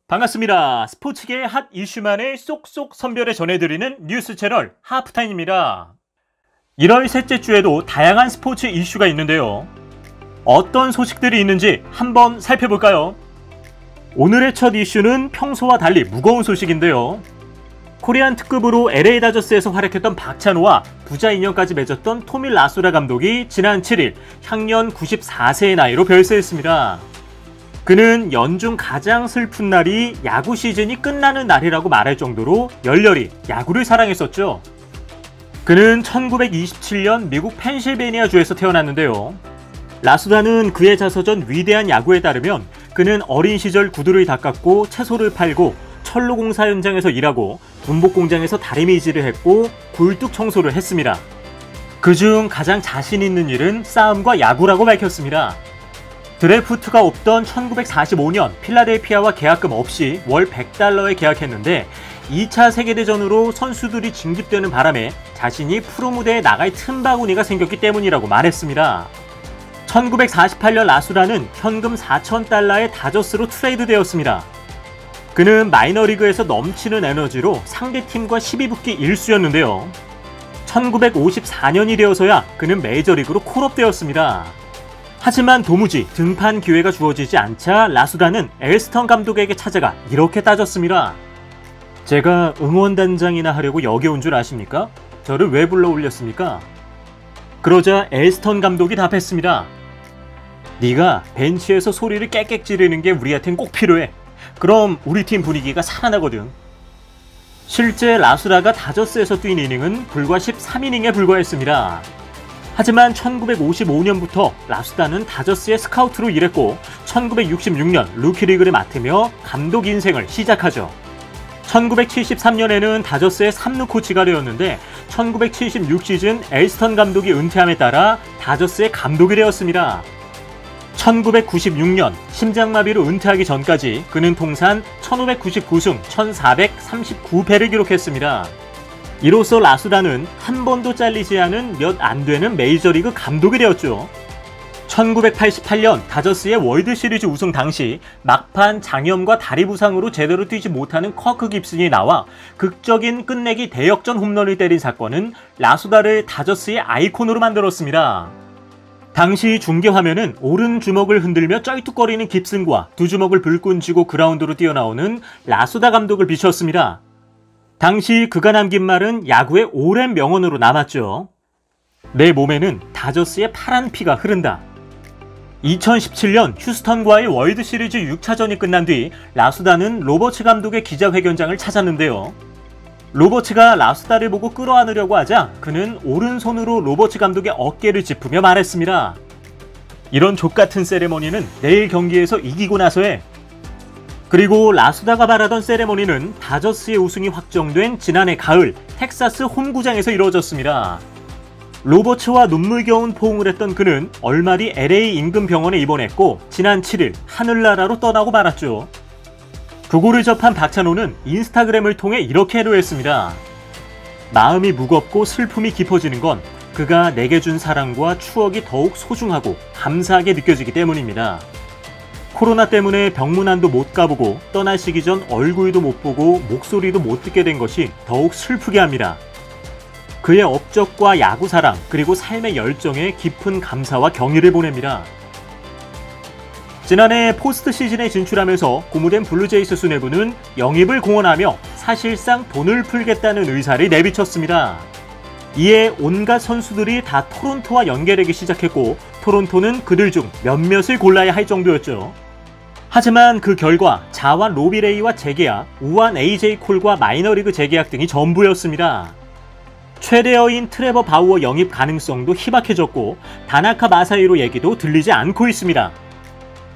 반갑습니다. 스포츠계의 핫 이슈만을 쏙쏙 선별해 전해드리는 뉴스 채널 하프타임입니다. 1월 셋째 주에도 다양한 스포츠 이슈가 있는데요. 어떤 소식들이 있는지 한번 살펴볼까요? 오늘의 첫 이슈는 평소와 달리 무거운 소식인데요. 코리안 특급으로 LA 다저스에서 활약했던 박찬호와 부자 인연까지 맺었던 토미 라소라 감독이 지난 7일 향년 94세의 나이로 별세했습니다. 그는 연중 가장 슬픈 날이 야구 시즌이 끝나는 날이라고 말할 정도로 열렬히 야구를 사랑했었죠. 그는 1927년 미국 펜실베니아주에서 태어났는데요. 라소라는 그의 자서전 위대한 야구에 따르면 그는 어린 시절 구두를 닦았고 채소를 팔고 철로 공사 현장에서 일하고 군복 공장에서 다리미질을 했고 굴뚝 청소를 했습니다. 그중 가장 자신 있는 일은 싸움과 야구라고 밝혔습니다. 드래프트가 없던 1945년 필라델피아와 계약금 없이 월 $100에 계약했는데 2차 세계대전으로 선수들이 징집되는 바람에 자신이 프로 무대에 나갈 틈바구니가 생겼기 때문이라고 말했습니다. 1948년 라소라는 현금 $4,000에 다저스로 트레이드되었습니다. 그는 마이너리그에서 넘치는 에너지로 상대팀과 시비 붙기 일쑤였는데요. 1954년이 되어서야 그는 메이저리그로 콜업되었습니다. 하지만 도무지 등판 기회가 주어지지 않자 라소라는 엘스턴 감독에게 찾아가 이렇게 따졌습니다. 제가 응원단장이나 하려고 여기 온 줄 아십니까? 저를 왜 불러 올렸습니까? 그러자 엘스턴 감독이 답했습니다. 네가 벤치에서 소리를 깨깨 지르는 게 우리한텐 꼭 필요해. 그럼 우리 팀 분위기가 살아나거든. 실제 라소라가 다저스에서 뛴 이닝은 불과 13이닝에 불과했습니다. 하지만 1955년부터 라소라는 다저스의 스카우트로 일했고 1966년 루키리그를 맡으며 감독 인생을 시작하죠. 1973년에는 다저스의 3루 코치가 되었는데 1976 시즌 엘스턴 감독이 은퇴함에 따라 다저스의 감독이 되었습니다. 1996년 심장마비로 은퇴하기 전까지 그는 통산 1599승 1439패를 기록했습니다. 이로써 라소라는 한 번도 잘리지 않은 몇 안 되는 메이저리그 감독이 되었죠. 1988년 다저스의 월드시리즈 우승 당시 막판 장염과 다리 부상으로 제대로 뛰지 못하는 커크 깁슨이 나와 극적인 끝내기 대역전 홈런을 때린 사건은 라소라를 다저스의 아이콘으로 만들었습니다. 당시 중계화면은 오른 주먹을 흔들며 쩔뚝거리는 깁슨과 두 주먹을 불끈 쥐고 그라운드로 뛰어나오는 라소라 감독을 비췄습니다. 당시 그가 남긴 말은 야구의 오랜 명언으로 남았죠. 내 몸에는 다저스의 파란 피가 흐른다. 2017년 휴스턴과의 월드시리즈 6차전이 끝난 뒤 라소라는 로버츠 감독의 기자회견장을 찾았는데요. 로버츠가 라소라를 보고 끌어안으려고 하자 그는 오른손으로 로버츠 감독의 어깨를 짚으며 말했습니다. 이런 족같은 세레머니는 내일 경기에서 이기고 나서 해. 그리고 라소라가 바라던 세레모니는 다저스의 우승이 확정된 지난해 가을 텍사스 홈구장에서 이루어졌습니다. 로버츠와 눈물겨운 포옹을 했던 그는 얼마 뒤 LA 인근 병원에 입원했고 지난 7일 하늘나라로 떠나고 말았죠. 부고를 접한 박찬호는 인스타그램을 통해 이렇게 애도했습니다. 마음이 무겁고 슬픔이 깊어지는 건 그가 내게 준 사랑과 추억이 더욱 소중하고 감사하게 느껴지기 때문입니다. 코로나 때문에 병문안도 못 가보고 떠나시기 전 얼굴도 못 보고 목소리도 못 듣게 된 것이 더욱 슬프게 합니다. 그의 업적과 야구 사랑 그리고 삶의 열정에 깊은 감사와 경의를 보냅니다. 지난해 포스트 시즌에 진출하면서 고무된 블루제이스 수뇌부는 영입을 공언하며 사실상 돈을 풀겠다는 의사를 내비쳤습니다. 이에 온갖 선수들이 다 토론토와 연계되기 시작했고 토론토는 그들 중 몇몇을 골라야 할 정도였죠. 하지만 그 결과 자완 로비레이와 재계약, 우완 AJ 콜과 마이너리그 재계약 등이 전부였습니다. 최대어인 트레버 바우어 영입 가능성도 희박해졌고 다나카 마사히로 얘기도 들리지 않고 있습니다.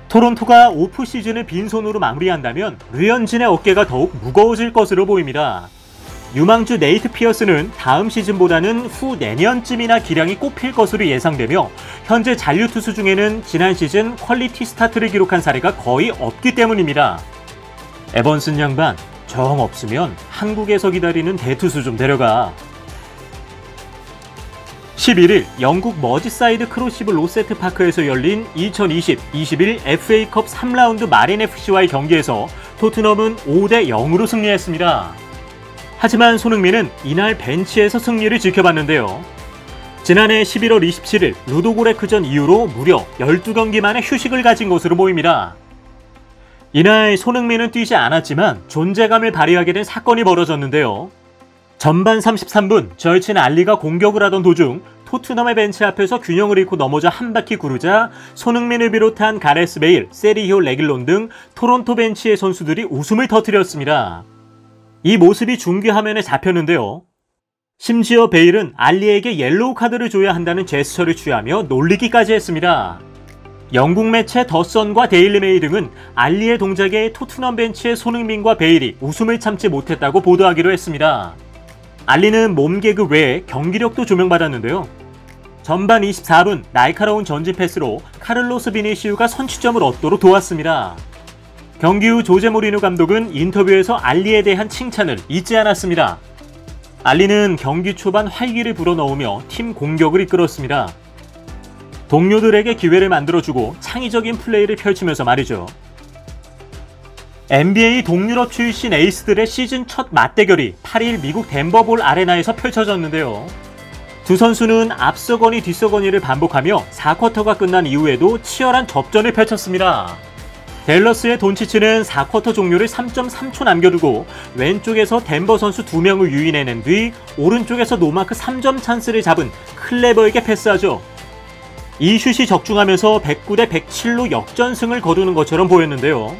토론토가 오프 시즌을 빈손으로 마무리한다면 류현진의 어깨가 더욱 무거워질 것으로 보입니다. 유망주 네이트 피어스는 다음 시즌보다는 후 내년쯤이나 기량이 꼽힐 것으로 예상되며 현재 잔류투수 중에는 지난 시즌 퀄리티 스타트를 기록한 사례가 거의 없기 때문입니다. 에번슨 양반, 정 없으면 한국에서 기다리는 대투수 좀 데려가. 11일 영국 머지사이드 크로시브 로세트 파크에서 열린 2020-21 FA컵 3라운드 마린 FC와의 경기에서 토트넘은 5대 0으로 승리했습니다. 하지만 손흥민은 이날 벤치에서 승리를 지켜봤는데요. 지난해 11월 27일 루도고레크전 이후로 무려 12경기 만에 휴식을 가진 것으로 보입니다. 이날 손흥민은 뛰지 않았지만 존재감을 발휘하게 된 사건이 벌어졌는데요. 전반 33분 절친 알리가 공격을 하던 도중 토트넘의 벤치 앞에서 균형을 잃고 넘어져 한 바퀴 구르자 손흥민을 비롯한 가레스 베일, 세리히오 레길론 등 토론토 벤치의 선수들이 웃음을 터뜨렸습니다. 이 모습이 중계 화면에 잡혔는데요. 심지어 베일은 알리에게 옐로우 카드를 줘야 한다는 제스처를 취하며 놀리기까지 했습니다. 영국 매체 더선과 데일리메일 등은 알리의 동작에 토트넘 벤치의 손흥민과 베일이 웃음을 참지 못했다고 보도하기로 했습니다. 알리는 몸개그 외에 경기력도 조명받았는데요. 전반 24분 날카로운 전진 패스로 카를로스 비니시우가 선취점을 얻도록 도왔습니다. 경기 후 조제 모리뉴 감독은 인터뷰에서 알리에 대한 칭찬을 잊지 않았습니다. 알리는 경기 초반 활기를 불어넣으며 팀 공격을 이끌었습니다. 동료들에게 기회를 만들어주고 창의적인 플레이를 펼치면서 말이죠. NBA 동유럽 출신 에이스들의 시즌 첫 맞대결이 8일 미국 덴버볼 아레나에서 펼쳐졌는데요. 두 선수는 앞서거니 뒤서거니를 반복하며 4쿼터가 끝난 이후에도 치열한 접전을 펼쳤습니다. 댈러스의 돈치치는 4쿼터 종료를 3.3초 남겨두고 왼쪽에서 덴버 선수 2명을 유인해낸 뒤 오른쪽에서 노마크 3점 찬스를 잡은 클레버에게 패스하죠. 이 슛이 적중하면서 109대 107로 역전승을 거두는 것처럼 보였는데요.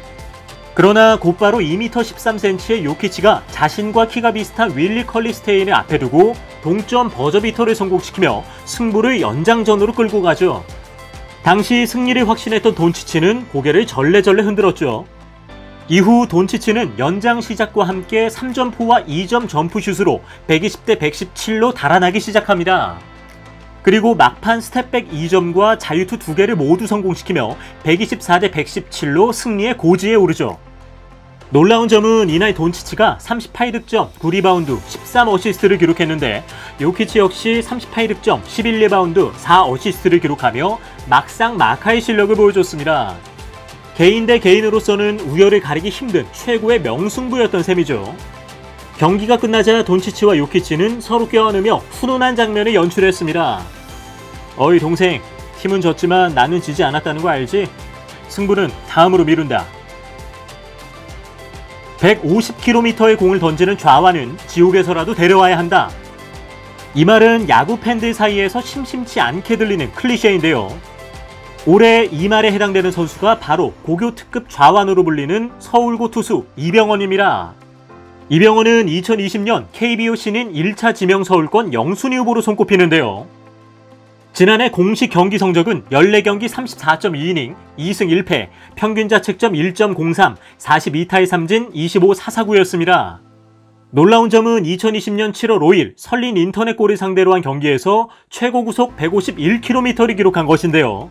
그러나 곧바로 2m 13cm의 요키치가 자신과 키가 비슷한 윌리 컬리스테인을 앞에 두고 동점 버저비터를 성공시키며 승부를 연장전으로 끌고 가죠. 당시 승리를 확신했던 돈치치는 고개를 절레절레 흔들었죠. 이후 돈치치는 연장 시작과 함께 3점포와 2점 점프슛으로 120대 117로 달아나기 시작합니다. 그리고 막판 스텝백 2점과 자유투 2개를 모두 성공시키며 124대 117로 승리의 고지에 오르죠. 놀라운 점은 이날 돈치치가 38득점, 9리바운드, 13어시스트를 기록했는데 요키치 역시 38득점, 11리바운드, 4어시스트를 기록하며 막상 마카의 실력을 보여줬습니다. 개인 대 개인으로서는 우열을 가리기 힘든 최고의 명승부였던 셈이죠. 경기가 끝나자 돈치치와 요키치는 서로 껴안으며 훈훈한 장면을 연출했습니다. 어이 동생, 팀은 졌지만 나는 지지 않았다는 거 알지? 승부는 다음으로 미룬다. 150km의 공을 던지는 좌완은 지옥에서라도 데려와야 한다. 이 말은 야구 팬들 사이에서 심심치 않게 들리는 클리셰인데요. 올해 이 말에 해당되는 선수가 바로 고교 특급 좌완으로 불리는 서울고 투수 이병헌입니다. 이병헌은 2020년 KBO 신인 1차 지명서울권 영순위 후보로 손꼽히는데요. 지난해 공식 경기 성적은 14경기 34.2이닝, 2승 1패, 평균 자책점 1.03, 42타의 삼진 25사사구였습니다. 놀라운 점은 2020년 7월 5일 설린 인터넷골을 상대로 한 경기에서 최고 구속 151km를 기록한 것인데요.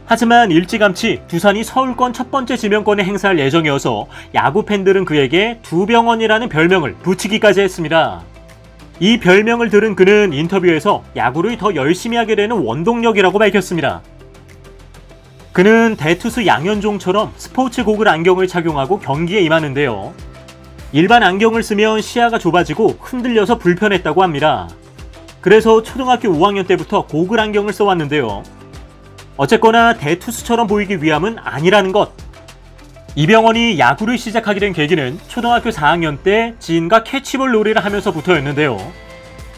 하지만 일찌감치 두산이 서울권 첫 번째 지명권을 행사할 예정이어서 야구 팬들은 그에게 두병헌이라는 별명을 붙이기까지 했습니다. 이 별명을 들은 그는 인터뷰에서 야구를 더 열심히 하게 되는 원동력이라고 밝혔습니다. 그는 대투수 양현종처럼 스포츠 고글 안경을 착용하고 경기에 임하는데요. 일반 안경을 쓰면 시야가 좁아지고 흔들려서 불편했다고 합니다. 그래서 초등학교 5학년 때부터 고글 안경을 써왔는데요. 어쨌거나 대투수처럼 보이기 위함은 아니라는 것. 이병헌이 야구를 시작하게 된 계기는 초등학교 4학년 때 지인과 캐치볼 놀이를 하면서부터였는데요.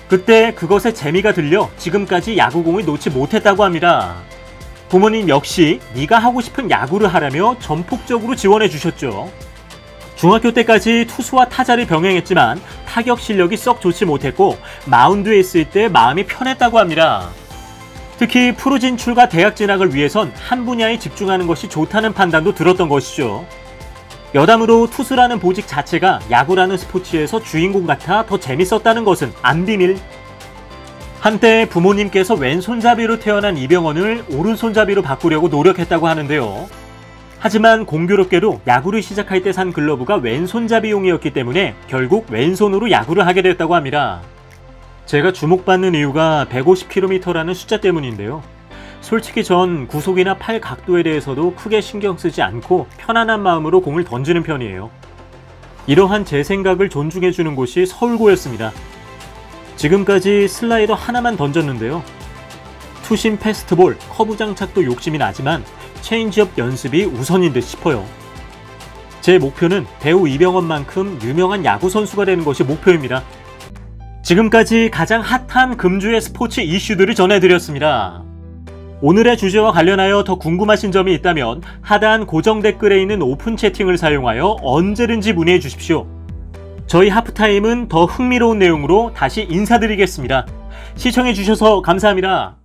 그때 그것에 재미가 들려 지금까지 야구공을 놓지 못했다고 합니다. 부모님 역시 네가 하고 싶은 야구를 하라며 전폭적으로 지원해 주셨죠. 중학교 때까지 투수와 타자를 병행했지만 타격 실력이 썩 좋지 못했고 마운드에 있을 때 마음이 편했다고 합니다. 특히 프로 진출과 대학 진학을 위해선 한 분야에 집중하는 것이 좋다는 판단도 들었던 것이죠. 여담으로 투수라는 보직 자체가 야구라는 스포츠에서 주인공 같아 더 재밌었다는 것은 안 비밀. 한때 부모님께서 왼손잡이로 태어난 이병헌을 오른손잡이로 바꾸려고 노력했다고 하는데요. 하지만 공교롭게도 야구를 시작할 때 산 글러브가 왼손잡이용이었기 때문에 결국 왼손으로 야구를 하게 됐다고 합니다. 제가 주목받는 이유가 150km라는 숫자 때문인데요. 솔직히 전 구속이나 팔 각도에 대해서도 크게 신경 쓰지 않고 편안한 마음으로 공을 던지는 편이에요. 이러한 제 생각을 존중해주는 곳이 서울고였습니다. 지금까지 슬라이더 하나만 던졌는데요. 투심 패스트볼, 커브 장착도 욕심이 나지만 체인지업 연습이 우선인 듯 싶어요. 제 목표는 배우 이병헌만큼 유명한 야구 선수가 되는 것이 목표입니다. 지금까지 가장 핫한 금주의 스포츠 이슈들을 전해드렸습니다. 오늘의 주제와 관련하여 더 궁금하신 점이 있다면 하단 고정 댓글에 있는 오픈 채팅을 사용하여 언제든지 문의해 주십시오. 저희 하프타임은 더 흥미로운 내용으로 다시 인사드리겠습니다. 시청해 주셔서 감사합니다.